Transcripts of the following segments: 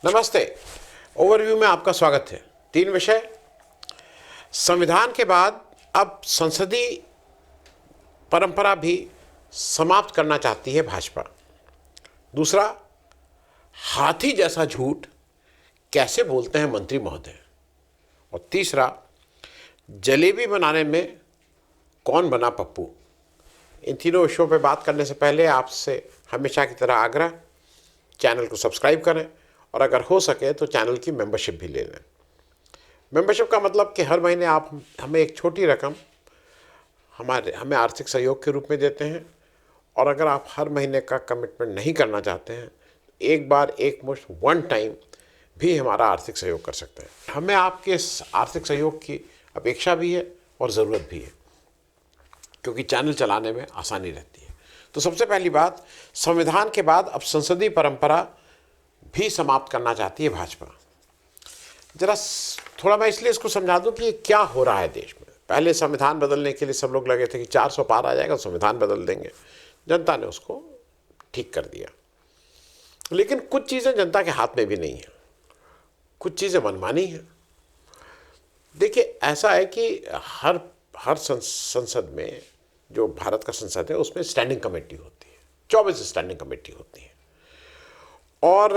नमस्ते। ओवरव्यू में आपका स्वागत है। 3 विषय। संविधान के बाद अब संसदीय परंपरा भी समाप्त करना चाहती है भाजपा। दूसरा, हाथी जैसा झूठ कैसे बोलते हैं मंत्री महोदय। और तीसरा, जलेबी बनाने में कौन बना पप्पू। इन तीनों विषयों पर बात करने से पहले आपसे हमेशा की तरह आग्रह, चैनल को सब्सक्राइब करें और अगर हो सके तो चैनल की मेंबरशिप भी ले लें। मेंबरशिप का मतलब कि हर महीने आप हमें एक छोटी रकम हमें आर्थिक सहयोग के रूप में देते हैं, और अगर आप हर महीने का कमिटमेंट नहीं करना चाहते हैं, एक बार एक मुश्त वन टाइम भी हमारा आर्थिक सहयोग कर सकते हैं। हमें आपके इस आर्थिक सहयोग की अपेक्षा भी है और ज़रूरत भी है, क्योंकि चैनल चलाने में आसानी रहती है। तो सबसे पहली बात, संविधान के बाद अब संसदीय परंपरा भी समाप्त करना चाहती है भाजपा। जरा थोड़ा मैं इसलिए इसको समझा दूं कि ये क्या हो रहा है देश में। पहले संविधान बदलने के लिए सब लोग लगे थे कि 400 पार आ जाएगा, संविधान बदल देंगे। जनता ने उसको ठीक कर दिया, लेकिन कुछ चीज़ें जनता के हाथ में भी नहीं है, कुछ चीज़ें मनमानी हैं। देखिए, ऐसा है कि हर संसद में, जो भारत का संसद है, उसमें स्टैंडिंग कमेटी होती है। 24 स्टैंडिंग कमेटी होती है। और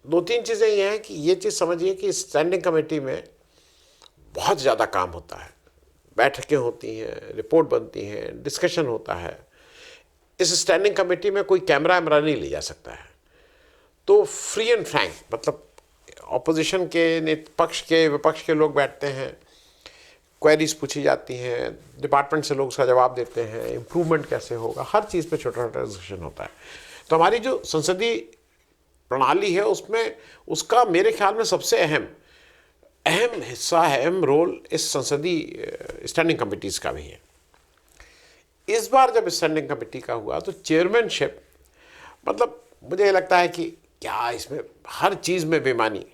2-3 चीज़ें ये हैं कि ये चीज़ समझिए कि स्टैंडिंग कमेटी में बहुत ज़्यादा काम होता है। बैठकें होती हैं, रिपोर्ट बनती हैं, डिस्कशन होता है। इस स्टैंडिंग कमेटी में कोई कैमरा नहीं ले जा सकता है। तो फ्री एंड फ्रैंक, मतलब ऑपोजिशन के, पक्ष के, विपक्ष के लोग बैठते हैं, क्वेरीज पूछी जाती हैं, डिपार्टमेंट से लोग उसका जवाब देते हैं, इम्प्रूवमेंट कैसे होगा, हर चीज़ पे छोटा छोटा डिस्कशन होता है। तो हमारी जो संसदीय प्रणाली है उसमें उसका मेरे ख्याल में सबसे अहम हिस्सा, अहम रोल इस संसदीय स्टैंडिंग कमिटीज़ का भी है। इस बार जब स्टैंडिंग कमेटी का हुआ तो चेयरमैनशिप, मतलब मुझे लगता है कि क्या इसमें हर चीज़ में बेईमानी।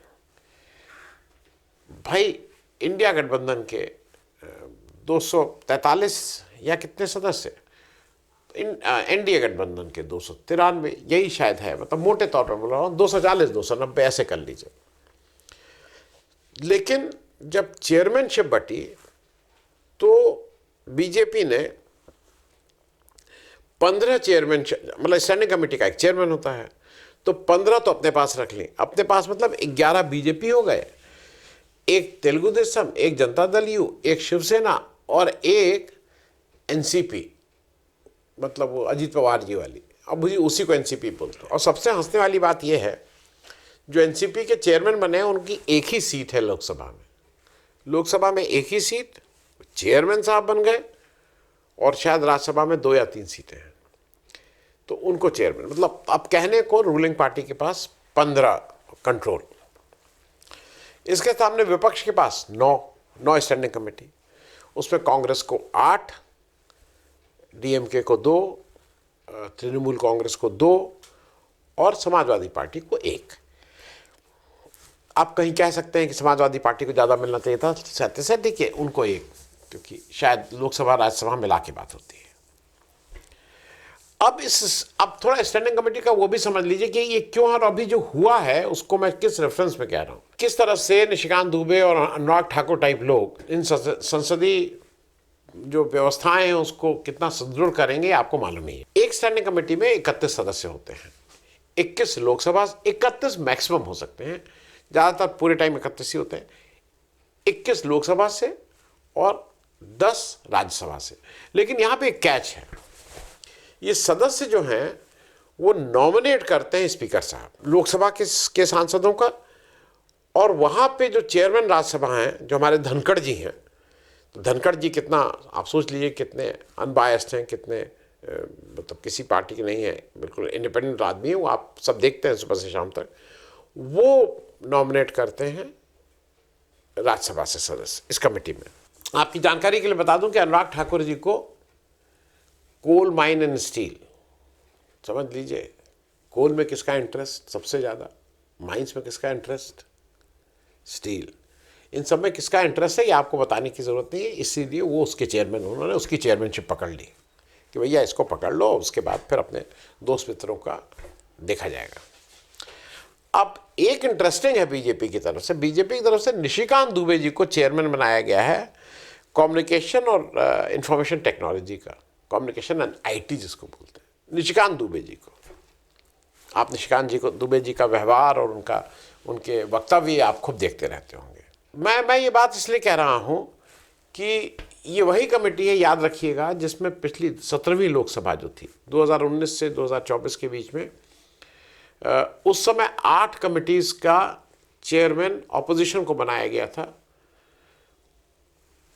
भाई, इंडिया गठबंधन के 243 या कितने सदस्य, एनडीए गठबंधन के 293, यही शायद है, मतलब मोटे तौर पर बोल रहा हूँ, 240 290 ऐसे कर लीजिए। लेकिन जब चेयरमैनशिप बटी तो बीजेपी ने 15 चेयरमैन, मतलब स्टैंडिंग कमेटी का एक चेयरमैन होता है, तो 15 तो अपने पास रख ली। अपने पास मतलब 11 बीजेपी हो गए, एक तेलुगु देशम, एक जनता दल यू, एक शिवसेना और एक एनसीपी, मतलब वो अजीत पवार जी वाली। अब मुझे उसी को एनसीपी बोलते हैं। और सबसे हंसने वाली बात यह है, जो एनसीपी के चेयरमैन बने हैं उनकी एक ही सीट है लोकसभा में। लोकसभा में एक ही सीट, चेयरमैन साहब बन गए, और शायद राज्यसभा में 2 या 3 सीटें हैं, तो उनको चेयरमैन, मतलब अब कहने को रूलिंग पार्टी के पास 15 कंट्रोल। इसके सामने विपक्ष के पास 9 स्टैंडिंग कमेटी, उसमें कांग्रेस को 8, डीएमके को 2, तृणमूल कांग्रेस को 2 और समाजवादी पार्टी को 1। आप कहीं कह सकते हैं कि समाजवादी पार्टी को ज़्यादा मिलना चाहिए था, सत्य ठीक है, उनको 1, क्योंकि शायद लोकसभा राज्यसभा मिला के बात होती है। अब थोड़ा स्टैंडिंग कमेटी का वो भी समझ लीजिए कि ये क्यों, और अभी जो हुआ है उसको मैं किस रेफरेंस में कह रहा हूँ। किस तरह से निशिकांत दुबे और अनुराग ठाकुर टाइप लोग इन संसदीय जो व्यवस्थाएं हैं उसको कितना सुदृढ़ करेंगे, आपको मालूम ही है। एक स्टैंडिंग कमेटी में 31 सदस्य होते हैं, 21 लोकसभा, 31 मैक्सिमम हो सकते हैं, ज़्यादातर पूरे टाइम 31 ही होते हैं। 21 लोकसभा से और 10 राज्यसभा से। लेकिन यहाँ पे एक कैच है, ये सदस्य जो हैं वो नॉमिनेट करते हैं स्पीकर साहब लोकसभा के सांसदों का, और वहाँ पे जो चेयरमैन राज्यसभा हैं, जो हमारे धनखड़ जी हैं, तो धनखड़ जी कितना, आप सोच लीजिए कितने अनबायस्ड हैं, कितने मतलब किसी पार्टी के नहीं है, बिल्कुल इंडिपेंडेंट आदमी है वो, आप सब देखते हैं सुबह से शाम तक। वो नॉमिनेट करते हैं राज्यसभा से सदस्य इस कमेटी में। आपकी जानकारी के लिए बता दूं कि अनुराग ठाकुर जी को कोल माइन एंड स्टील, समझ लीजिए, कोल में किसका इंटरेस्ट सबसे ज़्यादा, माइंस में किसका इंटरेस्ट, स्टील, इन सब में किसका इंटरेस्ट है ये आपको बताने की ज़रूरत नहीं है। इसीलिए वो उसके चेयरमैन, उन्होंने उसकी चेयरमैनशिप पकड़ ली कि भैया इसको पकड़ लो, उसके बाद फिर अपने दोस्त मित्रों का देखा जाएगा। अब एक इंटरेस्टिंग है बीजेपी की तरफ से, बीजेपी की तरफ से निशिकांत दुबे जी को चेयरमैन बनाया गया है कम्युनिकेशन और इंफॉर्मेशन टेक्नोलॉजी का, कम्युनिकेशन एंड आईटी जिसको बोलते हैं, निशिकांत दुबे जी को। आप निशिकांत जी को, दुबे जी का व्यवहार और उनके वक्तव्य आप खुद देखते रहते होंगे। मैं ये बात इसलिए कह रहा हूं कि ये वही कमेटी है, याद रखिएगा, जिसमें पिछली 17वीं लोकसभा जो थी 2019 से 2024 के बीच में, उस समय 8 कमिटीज़ का चेयरमैन ऑपोजिशन को बनाया गया था।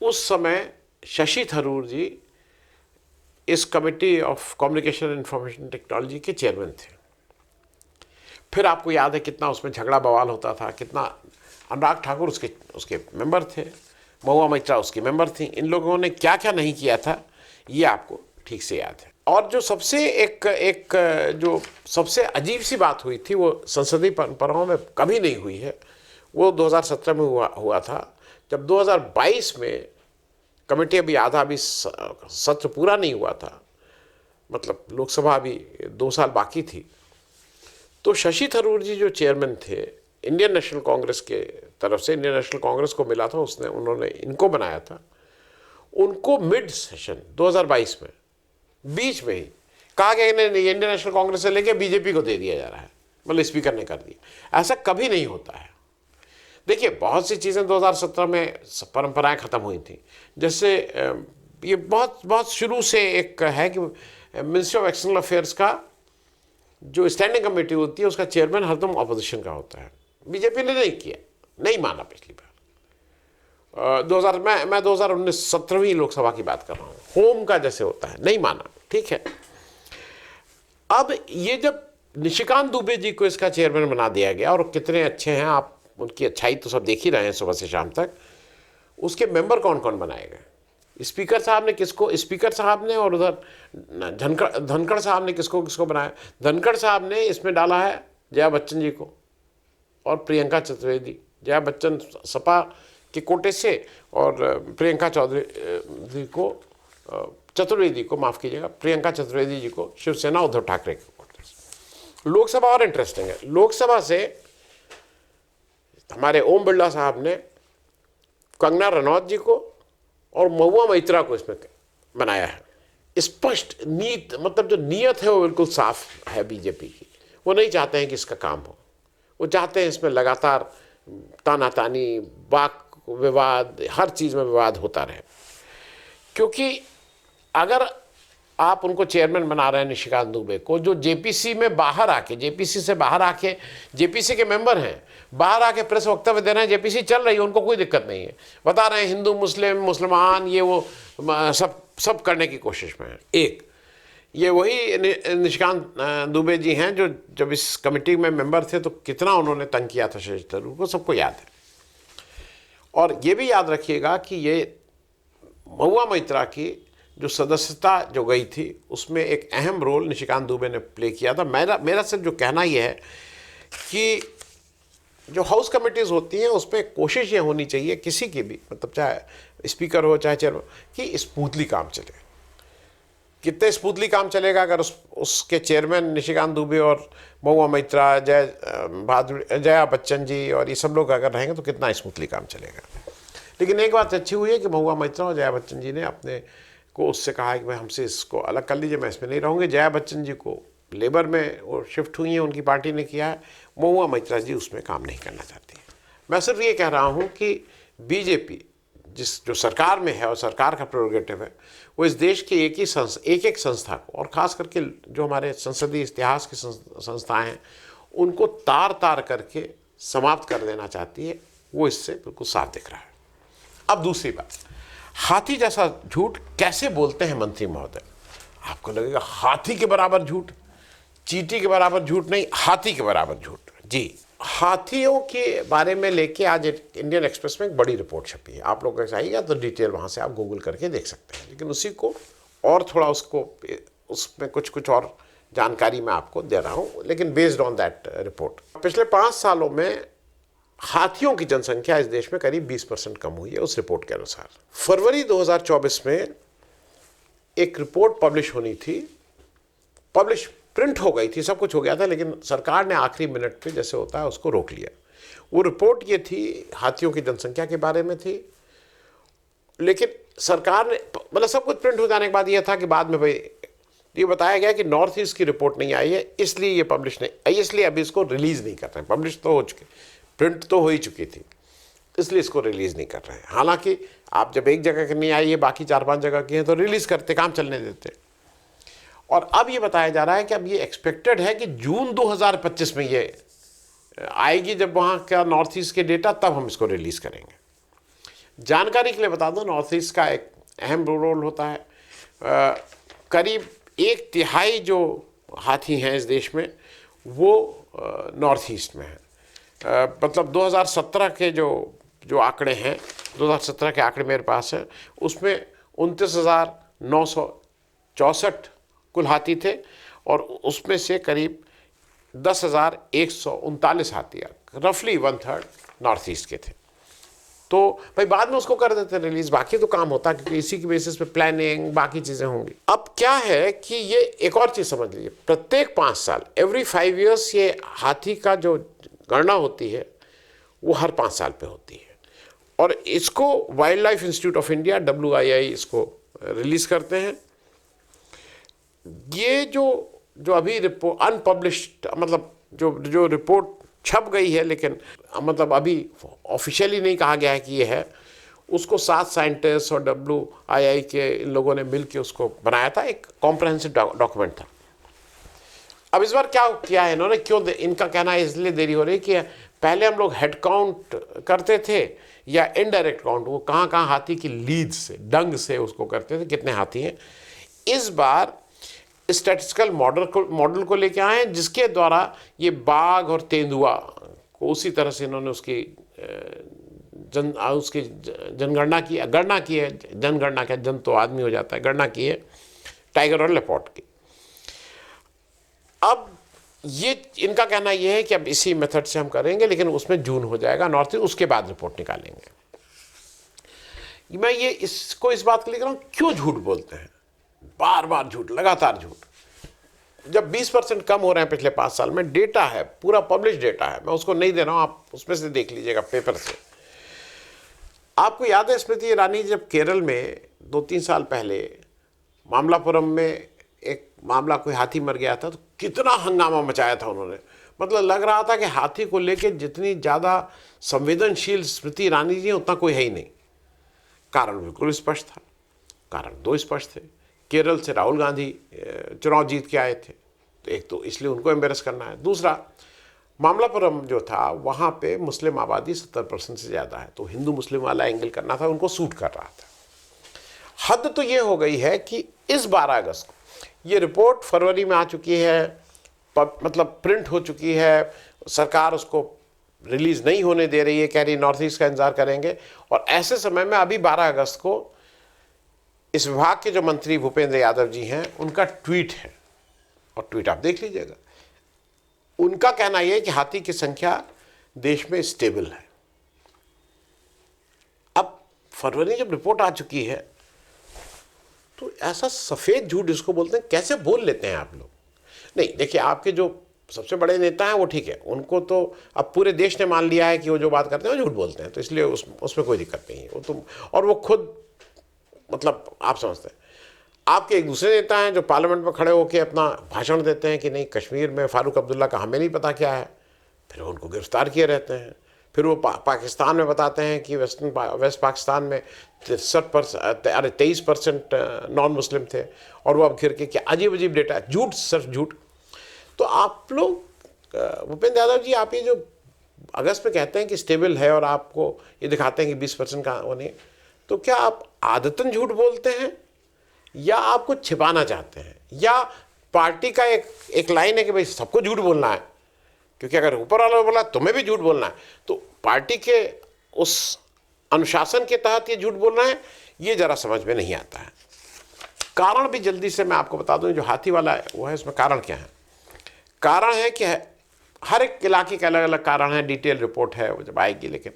उस समय शशि थरूर जी इस committee of communication and information technology के चेयरमैन थे। फिर आपको याद है कितना उसमें झगड़ा बवाल होता था, कितना अनुराग ठाकुर उसके मेंबर थे, महुआ मैत्रा उसकी मेंबर थी। इन लोगों ने क्या क्या नहीं किया था ये आपको ठीक से याद है। और जो जो सबसे अजीब सी बात हुई थी, वो संसदीय परंपराओं में कभी नहीं हुई है, वो 2017 में हुआ था, जब 2022 में कमेटी अभी अभी सत्र पूरा नहीं हुआ था, मतलब लोकसभा अभी 2 साल बाकी थी। तो शशि थरूर जी जो चेयरमैन थे, इंडियन नेशनल कांग्रेस के तरफ से, इंडियन नेशनल कांग्रेस को मिला था, उन्होंने इनको बनाया था। उनको मिड सेशन 2022 में बीच में ही कहा गया नहीं, इंडियन नेशनल कांग्रेस से लेके बीजेपी को दे दिया जा रहा है, मतलब स्पीकर ने कर दिया। ऐसा कभी नहीं होता है। देखिए, बहुत सी चीज़ें 2017 में परंपराएं खत्म हुई थी, जैसे ये बहुत शुरू से एक है कि मिनिस्ट्री ऑफ एक्सटर्नल अफेयर्स का जो स्टैंडिंग कमेटी होती है, उसका चेयरमैन हरदम ऑपोजिशन का होता है। बीजेपी ने नहीं किया, नहीं माना पिछली बार। 2019 17वीं लोकसभा की बात कर रहा हूँ, होम का जैसे होता है, नहीं माना, ठीक है। अब ये जब निशिकांत दुबे जी को इसका चेयरमैन बना दिया गया, और कितने अच्छे हैं, आप उनकी अच्छाई तो सब देख ही रहे हैं सुबह से शाम तक। उसके मेंबर कौन कौन बनाए गए? स्पीकर साहब ने किसको, स्पीकर साहब ने, और उधर धनखड़ साहब ने किसको बनाया? धनखड़ साहब ने इसमें डाला है जया बच्चन जी को और प्रियंका चतुर्वेदी। जया बच्चन सपा के कोटे से, और प्रियंका चतुर्वेदी को माफ़ कीजिएगा, प्रियंका चतुर्वेदी जी को शिवसेना उद्धव ठाकरे के कोटे से। लोकसभा और इंटरेस्टिंग है, लोकसभा से हमारे ओम बिरला साहब ने कंगना रनौत जी को और महुआ मैत्रा को इसमें बनाया है। स्पष्ट नीत, मतलब जो नीयत है वो बिल्कुल साफ है बीजेपी की। वो नहीं चाहते हैं कि इसका काम हो, वो चाहते हैं इसमें लगातार तानातानी, वाक विवाद, हर चीज़ में विवाद होता रहे। क्योंकि अगर आप उनको चेयरमैन बना रहे हैं निशिकांत दुबे को, जो जेपीसी में बाहर आके, जेपीसी से बाहर आके, जेपीसी के मेंबर हैं, बाहर आके प्रेस वक्तव्य दे रहे हैं, जेपीसी चल रही है, उनको कोई दिक्कत नहीं है, बता रहे हैं हिंदू मुसलमान ये वो सब करने की कोशिश में है। एक ये वही निशिकांत दुबे जी हैं जो जब इस कमेटी में मेंबर थे तो कितना उन्होंने तंग किया था शशि थरूर को, सबको याद है। और ये भी याद रखिएगा कि ये महुआ मैत्रा की जो सदस्यता जो गई थी, उसमें एक अहम रोल निशिकांत दुबे ने प्ले किया था। मेरा सिर्फ जो कहना ये है कि जो हाउस कमिटीज़ होती हैं उसमें कोशिश ये होनी चाहिए किसी की भी, मतलब चाहे स्पीकर हो चाहे चेयरमैन, कि स्मूथली काम चले। कितने स्मूथली काम चलेगा अगर उसके चेयरमैन निशिकांत दुबे और महुआ मैत्रा, जया बच्चन जी और ये सब लोग अगर रहेंगे तो कितना स्मूथली काम चलेगा। लेकिन एक बात अच्छी हुई है कि महुआ मैत्रा और जया बच्चन जी ने अपने को उससे कहा है कि भाई हमसे इसको अलग कर लीजिए, मैं इसमें नहीं रहूँगी। जया बच्चन जी को लेबर में वो शिफ्ट हुई हैं, उनकी पार्टी ने किया है। महुआ मैत्रा जी उसमें काम नहीं करना चाहती है। मैं सिर्फ ये कह रहा हूँ कि बीजेपी जो सरकार में है और सरकार का प्रेरोगेटिव है, वो इस देश के एक संस्था को, और ख़ास करके जो हमारे संसदीय इतिहास की संस्थाएं हैं, उनको तार तार करके समाप्त कर देना चाहती है। वो इससे बिल्कुल साफ दिख रहा है। अब दूसरी बात, हाथी जैसा झूठ कैसे बोलते हैं मंत्री महोदय? आपको लगेगा हाथी के बराबर झूठ, चींटी के बराबर झूठ नहीं, हाथी के बराबर झूठ। जी, हाथियों के बारे में लेके आज इंडियन एक्सप्रेस में एक बड़ी रिपोर्ट छपी है। आप लोग चाहिएगा तो डिटेल वहाँ से आप गूगल करके देख सकते हैं। लेकिन उसी को और थोड़ा उसमें कुछ और जानकारी मैं आपको दे रहा हूँ, लेकिन बेस्ड ऑन दैट रिपोर्ट। पिछले 5 सालों में हाथियों की जनसंख्या इस देश में करीब 20% कम हुई है उस रिपोर्ट के अनुसार। फरवरी 2024 में एक रिपोर्ट पब्लिश होनी थी, पब्लिश प्रिंट हो गई थी, सब कुछ हो गया था, लेकिन सरकार ने आखिरी मिनट पे जैसे होता है उसको रोक लिया। वो रिपोर्ट ये थी, हाथियों की जनसंख्या के बारे में थी, लेकिन सरकार ने मतलब सब कुछ प्रिंट हो जाने के बाद ये था कि बाद में भाई ये बताया गया कि नॉर्थ ईस्ट की रिपोर्ट नहीं आई है, इसलिए ये पब्लिश नहीं, इसलिए अभी इसको रिलीज़ नहीं कर रहे हैं। पब्लिश तो हो चुकी, प्रिंट तो हो ही चुकी थी, इसलिए इसको रिलीज़ नहीं कर रहे हैं। हालांकि आप जब एक जगह की नहीं आई है, बाकी 4-5 जगह की हैं, तो रिलीज़ करते, काम चलने देते। और अब ये बताया जा रहा है कि अब ये एक्सपेक्टेड है कि जून 2025 में ये आएगी, जब वहाँ का नॉर्थ ईस्ट के डेटा, तब हम इसको रिलीज़ करेंगे। जानकारी के लिए बता दो, नॉर्थ ईस्ट का एक अहम रोल होता है। करीब 1/3 जो हाथी हैं इस देश में वो नॉर्थ ईस्ट में है। मतलब 2017 के जो आंकड़े हैं, 2017 के आंकड़े मेरे पास हैं, उसमें 29,964 कुल हाथी थे, और उसमें से करीब 10,139 हाथी, रफली 1/3 नॉर्थ ईस्ट के थे। तो भाई बाद में उसको कर देते रिलीज, बाकी तो काम होता, क्योंकि इसी की बेसिस पे प्लानिंग बाकी चीज़ें होंगी। अब क्या है कि ये एक और चीज़ समझ लीजिए, प्रत्येक 5 साल, एवरी 5 years ये हाथी का जो गणना होती है वो हर 5 साल पे होती है, और इसको wild life institute of India WII इसको रिलीज करते हैं। ये जो अभी रिपोर्ट अनपब्लिश्ड, मतलब जो रिपोर्ट छप गई है, लेकिन मतलब अभी ऑफिशियली नहीं कहा गया है कि ये है, उसको 7 साइंटिस्ट और WII के इन लोगों ने मिलकर उसको बनाया था, एक कॉम्प्रहेंसिव डॉक्यूमेंट था। अब इस बार क्या किया है इन्होंने, क्यों इनका कहना है इसलिए देरी हो रही है कि पहले हम लोग हेड काउंट करते थे या इनडायरेक्ट काउंट, वो कहाँ कहाँ हाथी की लीद से, डंग से उसको करते थे, कितने हाथी हैं। इस बार स्टैटिस्टिकल मॉडल को लेके आए हैं, जिसके द्वारा ये बाघ और तेंदुआ को उसी तरह से इन्होंने उसकी जनगणना की, गणना की है, जनगणना क्या, जन तो आदमी हो जाता है, गणना की है टाइगर और लेपर्ड की। अब ये इनका कहना ये है कि अब इसी मेथड से हम करेंगे, लेकिन उसमें जून हो जाएगा नॉर्थ ईस्ट, उसके बाद रिपोर्ट निकालेंगे। मैं ये इसको इस बात के लिए कह रहा हूँ, क्यों झूठ बोलते हैं, बार बार झूठ, लगातार झूठ। जब 20% कम हो रहे हैं पिछले 5 साल में, डेटा है, पूरा पब्लिश डेटा है, मैं उसको नहीं दे रहा हूँ, आप उसमें से देख लीजिएगा पेपर से। आपको याद है स्मृति ईरानी जब केरल में 2-3 साल पहले मामलापुरम में एक मामला, कोई हाथी मर गया था, तो कितना हंगामा मचाया था उन्होंने। मतलब लग रहा था कि हाथी को लेके जितनी ज़्यादा संवेदनशील स्मृति ईरानी जी उतना कोई है ही नहीं। कारण बिल्कुल स्पष्ट था, कारण 2 स्पष्ट थे। केरल से राहुल गांधी चुनाव जीत के आए थे, तो एक तो इसलिए उनको एम्बेरस करना है, दूसरा मामलापुरम जो था वहाँ पे मुस्लिम आबादी 70% से ज़्यादा है, तो हिंदू मुस्लिम वाला एंगल करना था, उनको सूट कर रहा था। हद तो ये हो गई है कि इस 12 अगस्त को ये रिपोर्ट फरवरी में आ चुकी है, मतलब प्रिंट हो चुकी है, सरकार उसको रिलीज़ नहीं होने दे रही है, कह रही नॉर्थ ईस्ट का इंतजार करेंगे। और ऐसे समय में अभी 12 अगस्त को इस विभाग के जो मंत्री भूपेंद्र यादव जी हैं, उनका ट्वीट है, और ट्वीट आप देख लीजिएगा। उनका कहना यह है कि हाथी की संख्या देश में स्टेबल है। अब फरवरी जब रिपोर्ट आ चुकी है, तो ऐसा सफ़ेद झूठ इसको बोलते हैं, कैसे बोल लेते हैं आप लोग। नहीं देखिए, आपके जो सबसे बड़े नेता हैं वो ठीक है, उनको तो अब पूरे देश ने मान लिया है कि वो जो बात करते हैं वो झूठ बोलते हैं, तो इसलिए उसमें कोई दिक्कत नहीं है। वो तो, और वो खुद, मतलब आप समझते हैं। आपके एक दूसरे नेता हैं जो पार्लियामेंट में खड़े होकर अपना भाषण देते हैं कि नहीं कश्मीर में फारूक अब्दुल्ला का हमें नहीं पता क्या है, फिर उनको गिरफ्तार किए रहते हैं। फिर वो पाकिस्तान में बताते हैं कि वेस्ट पाकिस्तान में 23% नॉन मुस्लिम थे, और वो अब घिर के क्या अजीब अजीब डेटा, झूठ सिर्फ झूठ। तो आप लोग, भूपेंद्र यादव जी, आप ये जो अगस्त में कहते हैं कि स्टेबल है और आपको ये दिखाते हैं कि 20% का वो नहीं, तो क्या आप आदतन झूठ बोलते हैं या आप कुछ छिपाना चाहते हैं, या पार्टी का एक लाइन है कि भाई सबको झूठ बोलना है, क्योंकि अगर ऊपर वाला बोला तुम्हें भी झूठ बोलना है, तो पार्टी के उस अनुशासन के तहत ये झूठ बोलना है, ये जरा समझ में नहीं आता है। कारण भी जल्दी से मैं आपको बता दूं, जो हाथी वाला है वो है, इसमें कारण क्या है। कारण है कि हर एक इलाके के अलग अलग कारण है, डिटेल रिपोर्ट है वो जब आएगी, लेकिन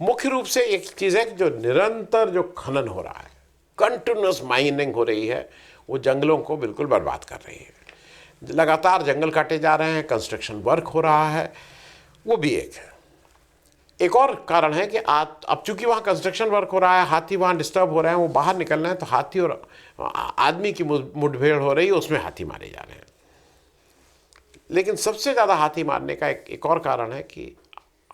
मुख्य रूप से एक चीज़ है कि जो निरंतर जो खनन हो रहा है, कंटिन्यूस माइनिंग हो रही है, वो जंगलों को बिल्कुल बर्बाद कर रही है। लगातार जंगल काटे जा रहे हैं, कंस्ट्रक्शन वर्क हो रहा है, वो भी एक है। एक और कारण है कि अब चूंकि वहाँ कंस्ट्रक्शन वर्क हो रहा है, हाथी वहाँ डिस्टर्ब हो रहे हैं, वो बाहर निकल रहे हैं, तो हाथी और आदमी की मुठभेड़ हो रही है, उसमें हाथी मारे जा रहे हैं। लेकिन सबसे ज़्यादा हाथी मारने का एक और कारण है कि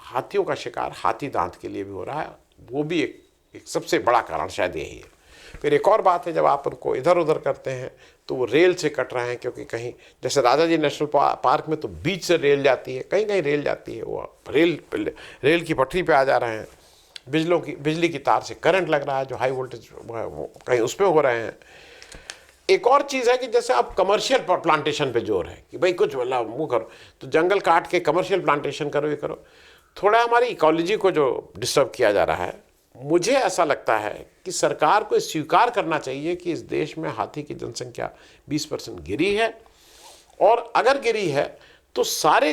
हाथियों का शिकार हाथी दांत के लिए भी हो रहा है, वो भी एक सबसे बड़ा कारण शायद यही है। फिर एक और बात है, जब आप उनको इधर उधर करते हैं तो वो रेल से कट रहे हैं, क्योंकि कहीं जैसे राजाजी नेशनल पार्क में तो बीच से रेल जाती है, कहीं कहीं रेल जाती है, वो रेल की पटरी पे आ जा रहे हैं, बिजली की तार से करंट लग रहा है, जो हाई वोल्टेज कहीं उसमें हो रहे हैं। एक और चीज़ है कि जैसे आप कमर्शियल प्लांटेशन पे जोर है कि भाई कुछ मतलब वो करो, तो जंगल काट के कमर्शियल प्लांटेशन करो, ये करो, थोड़ा हमारी इकोलॉजी को जो डिस्टर्ब किया जा रहा है। मुझे ऐसा लगता है कि सरकार को स्वीकार करना चाहिए कि इस देश में हाथी की जनसंख्या 20% गिरी है, और अगर गिरी है तो सारे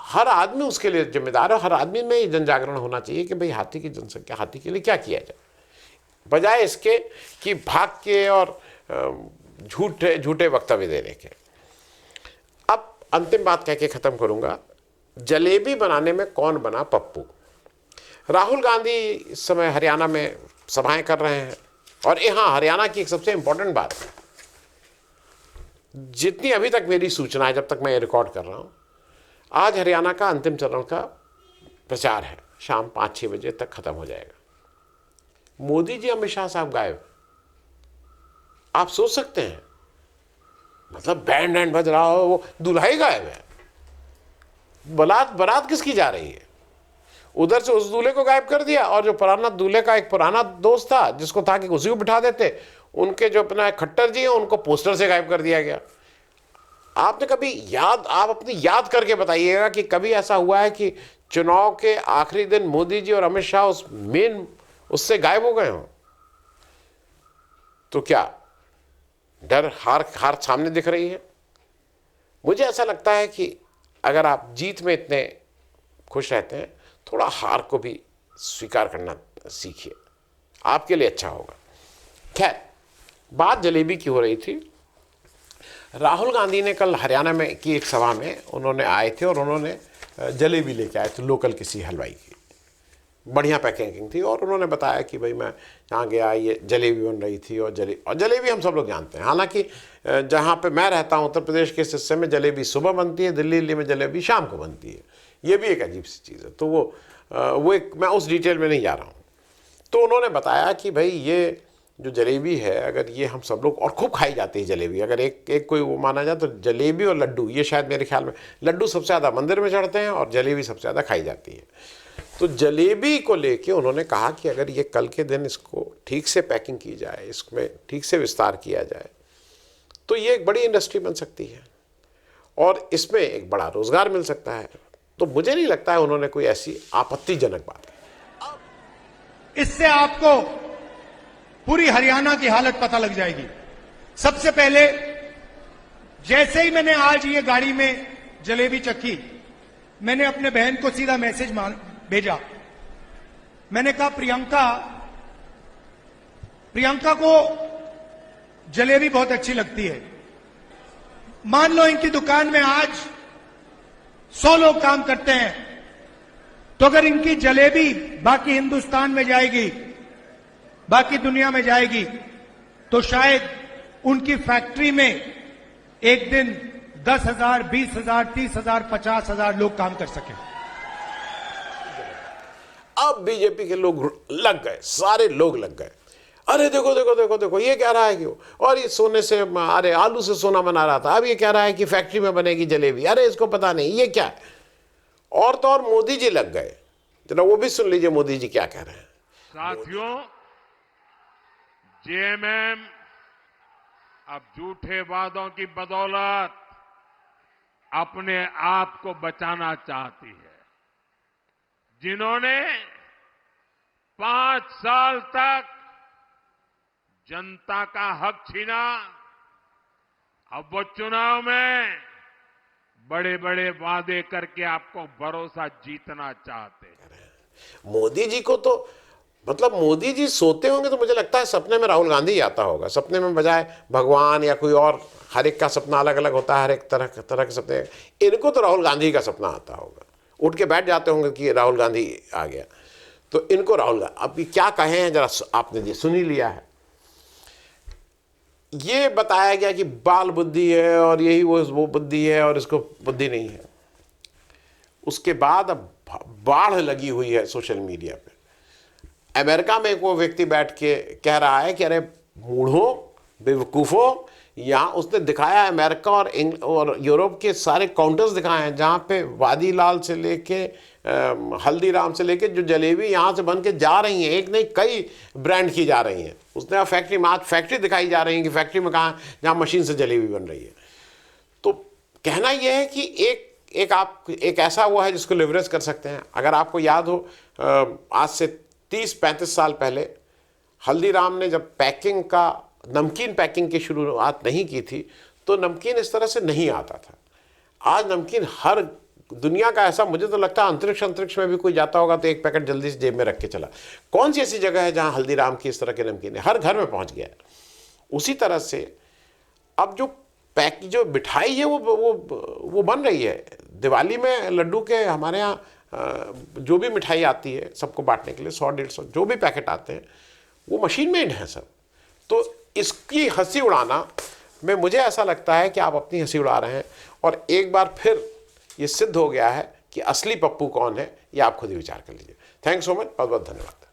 हर आदमी उसके लिए जिम्मेदार है। हर आदमी में ये जन जागरण होना चाहिए कि भाई हाथी की जनसंख्या, हाथी के लिए क्या किया जाए, बजाय इसके कि भाग के और झूठे वक्तव्य देने के। अब अंतिम बात कह के खत्म करूंगा, जलेबी बनाने में कौन बना पप्पू। राहुल गांधी इस समय हरियाणा में सभाएं कर रहे हैं, और यहाँ हरियाणा की एक सबसे इंपॉर्टेंट बात है, जितनी अभी तक मेरी सूचना है, जब तक मैं ये रिकॉर्ड कर रहा हूं, आज हरियाणा का अंतिम चरण का प्रचार है, शाम 5-6 बजे तक खत्म हो जाएगा। मोदी जी, अमित शाह साहब गायब। आप सोच सकते हैं, मतलब बैंड बज रहा हो, वो दूल्हा ही गायब है। बारात किसकी जा रही है? उधर से उस दूल्हे को गायब कर दिया, और जो पुराना दूल्हे का एक पुराना दोस्त था जिसको था कि उसी को बिठा देते, उनके जो अपना खट्टर जी है उनको पोस्टर से गायब कर दिया गया। आपने कभी आप अपनी याद करके बताइएगा कि कभी ऐसा हुआ है कि चुनाव के आखिरी दिन मोदी जी और अमित शाह उस मेन उससे गायब हो गए हों? तो क्या डर हार सामने दिख रही है? मुझे ऐसा लगता है कि अगर आप जीत में इतने खुश रहते हैं, थोड़ा हार को भी स्वीकार करना सीखिए, आपके लिए अच्छा होगा। खैर, बात जलेबी की हो रही थी। राहुल गांधी ने कल हरियाणा में की एक सभा में उन्होंने आए थे, और उन्होंने जलेबी लेके आए थे, लोकल किसी हलवाई की, बढ़िया पैकिंग थी, और उन्होंने बताया कि भाई मैं यहाँ गया, ये जलेबी बन रही थी, और जलेबी हम सब लोग जानते हैं। हालांकि जहाँ पे मैं रहता हूँ, उत्तर प्रदेश के हिस्से में जलेबी सुबह बनती है, दिल्ली में जलेबी शाम को बनती है, ये भी एक अजीब सी चीज़ है। तो वो एक, मैं उस डिटेल में नहीं जा रहा हूँ। तो उन्होंने बताया कि भाई ये जो जलेबी है, अगर ये हम सब लोग, और खूब खाई जाती है जलेबी, अगर एक कोई वो माना जाए तो जलेबी और लड्डू, ये शायद मेरे ख्याल में लड्डू सबसे ज़्यादा मंदिर में चढ़ते हैं और जलेबी सबसे ज़्यादा खाई जाती है। तो जलेबी को लेके उन्होंने कहा कि अगर ये कल के दिन इसको ठीक से पैकिंग की जाए, इसमें ठीक से विस्तार किया जाए, तो ये एक बड़ी इंडस्ट्री बन सकती है, और इसमें एक बड़ा रोजगार मिल सकता है। तो मुझे नहीं लगता है उन्होंने कोई ऐसी आपत्तिजनक बात है। इससे आपको पूरी हरियाणा की हालत पता लग जाएगी। सबसे पहले, जैसे ही मैंने आज ये गाड़ी में जलेबी चखी, मैंने अपने बहन को सीधा मैसेज भेजा। मैंने कहा, प्रियंका को जलेबी बहुत अच्छी लगती है। मान लो इनकी दुकान में आज 100 लोग काम करते हैं, तो अगर इनकी जलेबी बाकी हिंदुस्तान में जाएगी, बाकी दुनिया में जाएगी, तो शायद उनकी फैक्ट्री में एक दिन 10,000, 20,000, 30,000, 50,000 लोग काम कर सकें। अब बीजेपी के लोग लग गए, सारे लोग लग गए, अरे देखो देखो देखो देखो, ये कह रहा है कि और ये सोने से, अरे आलू से सोना बना रहा था, अब ये कह रहा है कि फैक्ट्री में बनेगी जलेबी, अरे इसको पता नहीं ये क्या है। और तो और मोदी जी लग गए, जरा वो भी सुन लीजिए मोदी जी क्या कह रहे हैं। साथियों, जेएमएम अब झूठे वादों की बदौलत अपने आप को बचाना चाहती है। जिन्होंने 5 साल तक जनता का हक छीना, अब वो चुनाव में बड़े बड़े वादे करके आपको भरोसा जीतना चाहते हैं। मोदी जी को तो मतलब मोदी जी सोते होंगे तो मुझे लगता है सपने में राहुल गांधी ही आता होगा, सपने में बजाय भगवान या कोई और। हर एक का सपना अलग अलग होता है, हर एक तरह के सपने। इनको तो राहुल गांधी का सपना आता होगा, उठ के बैठ जाते होंगे कि राहुल गांधी आ गया, तो इनको राहुल गांधी। अब ये क्या कहे हैं जरा आपने ये सुन ही लिया है। ये बताया गया कि बाल बुद्धि है और यही वो बुद्धि है और इसको बुद्धि नहीं है। उसके बाद अब बाढ़ लगी हुई है सोशल मीडिया पे। अमेरिका में वो व्यक्ति बैठ के कह रहा है कि अरे मूढ़ों, बेवकूफ़ों, यहाँ उसने दिखाया अमेरिका और यूरोप के सारे काउंटर्स दिखाए हैं जहाँ पे वादीलाल से लेके हल्दीराम से लेके जो जलेबी यहाँ से बन के जा रही हैं, एक नहीं कई ब्रांड की जा रही हैं। उसने फैक्ट्री में आज फैक्ट्री दिखाई जा रही है कि फैक्ट्री में कहाँ, जहाँ मशीन से जलेबी बन रही है। तो कहना यह है कि एक ऐसा हुआ है जिसको लिवरेज कर सकते हैं। अगर आपको याद हो, आज से 30-35 साल पहले हल्दीराम ने जब नमकीन पैकिंग की शुरुआत नहीं की थी तो नमकीन इस तरह से नहीं आता था। आज नमकीन हर दुनिया का ऐसा, मुझे तो लगता है अंतरिक्ष में भी कोई जाता होगा तो एक पैकेट जल्दी से जेब में रख के चला। कौन सी ऐसी जगह है जहां हल्दीराम की इस तरह के नमकीन है, हर घर में पहुंच गया है। उसी तरह से अब जो मिठाई है वो बन रही है। दिवाली में लड्डू के हमारे यहाँ जो भी मिठाई आती है सबको बांटने के लिए 100-150 जो भी पैकेट आते हैं वो मशीन मेड हैं सब। तो इसकी हंसी उड़ाना में मुझे ऐसा लगता है कि आप अपनी हंसी उड़ा रहे हैं और एक बार फिर ये सिद्ध हो गया है कि असली पप्पू कौन है, ये आप खुद ही विचार कर लीजिए। थैंक्स सो मच, बहुत बहुत धन्यवाद।